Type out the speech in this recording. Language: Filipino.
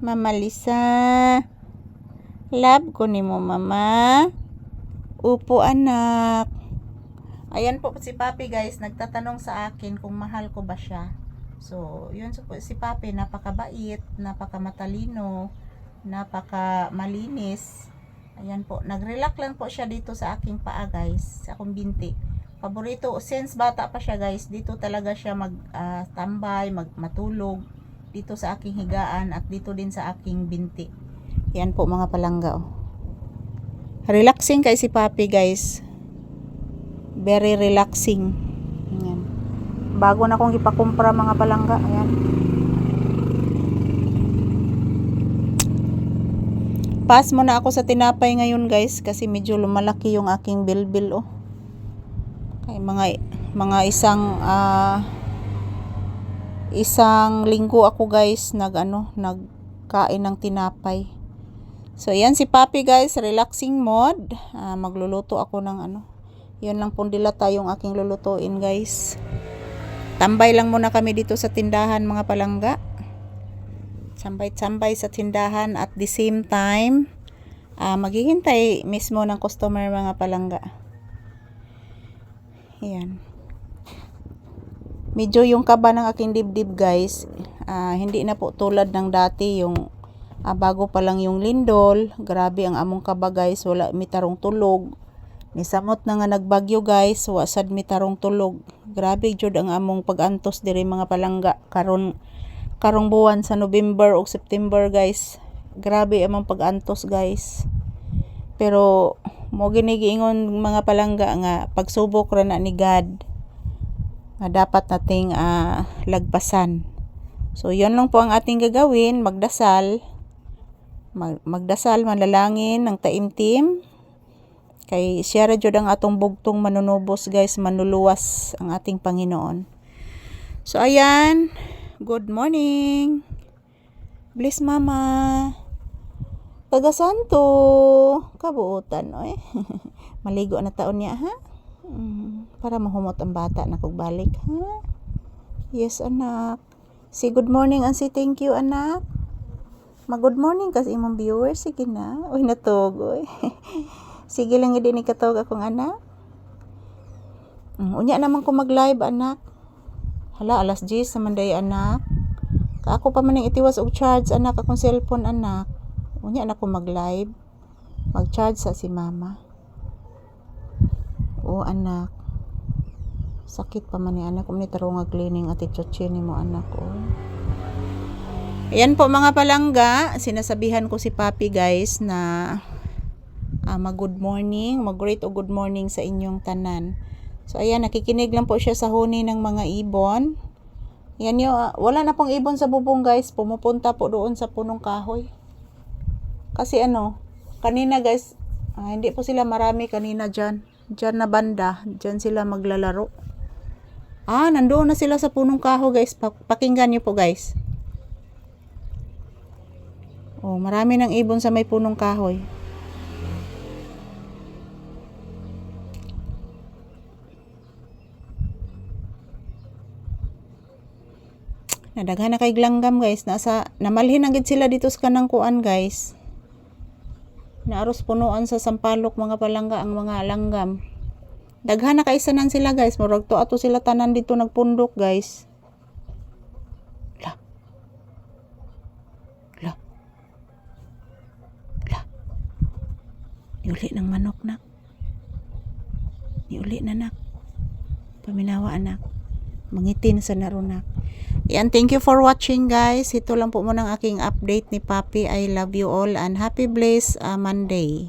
Mama Lisa. Love ko ni mo, mama. Upo, anak. Ayan po si Papi, guys. Nagtatanong sa akin kung mahal ko ba siya. So, yun si Papi. Napakabait, napakamatalino, napakamalinis. Ayan po. Nag-relax lang po siya dito sa aking paa, guys. Sa akong binti. Paborito, since bata pa siya, guys, dito talaga siya mag-tambay, matulog. Dito sa aking higaan at dito din sa aking binti. Yan po mga palangga. Oh. Relaxing kay si Papi, guys. Very relaxing. Yan. Bago na akong ipakumpra mga palangga. Ayan. Pass muna ako sa tinapay ngayon, guys, kasi medyo lumalaki yung aking bilbil. Oh. Kay mga isang linggo ako, guys, nagkain ng tinapay. So yan si Papi, guys, relaxing mode. Magluluto ako ng yun lang pong dilata yung aking lulutuin, guys. Tambay lang muna kami dito sa tindahan mga palangga. Tambay sa tindahan at the same time maghihintay mismo ng customer mga palangga. Yan. Medyo yung kaba ng aking dibdib, guys, hindi na po tulad ng dati yung bago pa lang yung lindol. Grabe ang among kaba, guys, wala mitarong tulog. Nisamot na nga nagbagyo, guys, wasad mitarong tulog. Grabe jud ang among pag-antos diri mga palangga karong buwan sa November o September, guys. Grabe among pag-antos, guys. Pero mo ginigiingon mga palangga nga pagsubok ra na ni God nga dapat nating lagpasan. So yun lang po ang ating gagawin, magdasal, manalangin ng taimtim kay siya ra jud ang atong bugtong manunubos, guys, manuluwas ang ating Panginoon. So ayan, good morning. Bless mama. Taga Santo, kabuutan oy. Maligo na taon niya, ha? Para mahumot ang bata na kog balik, ha? Yes, anak. Say good morning and say thank you, anak. Mag-good morning kasi imong viewers. Sige na. Uy, natog, oy. Sige lang hindi ni katog akong anak. Unya naman ko mag-live, anak. Hala, alas 10 naman day, anak. Kaako pa man itiwas og charge, anak, akong cellphone, anak. Unya na ko mag-live. Mag-charge sa si mama. O anak, sakit pa man ni anak kung ni tarong cleaning at itsuchi ni mo, anak. Ayan po mga palangga, sinasabihan ko si Papi, guys, na mag-good morning, mag-great o good morning sa inyong tanan. So ayan, nakikinig lang po siya sa huni ng mga ibon. Yan yung, wala na pong ibon sa bubong, guys, pumupunta po doon sa punong kahoy. Kasi kanina, guys, hindi po sila marami kanina dyan na banda, dyan sila maglalaro. Nandoon na sila sa punong kahoy, guys. Pakinggan nyo po, guys. Marami ng ibon sa may punong kahoy. Nadaghan na kay glanggam, guys. Namalhin agad sila dito sa kanang kuan, guys. Naaros punuan sa sampalok mga palangga ang mga langgam. Daghan na kaisanan sila, guys. Murag to ato sila tanan dito nagpundok, guys. Niuli ng manok, nak. Niuli na, nak. Paminawa, anak. Mangitin sa narunak. Yan, thank you for watching, guys. Ito lang po muna ang aking update ni Papi. I love you all and happy blessed Monday.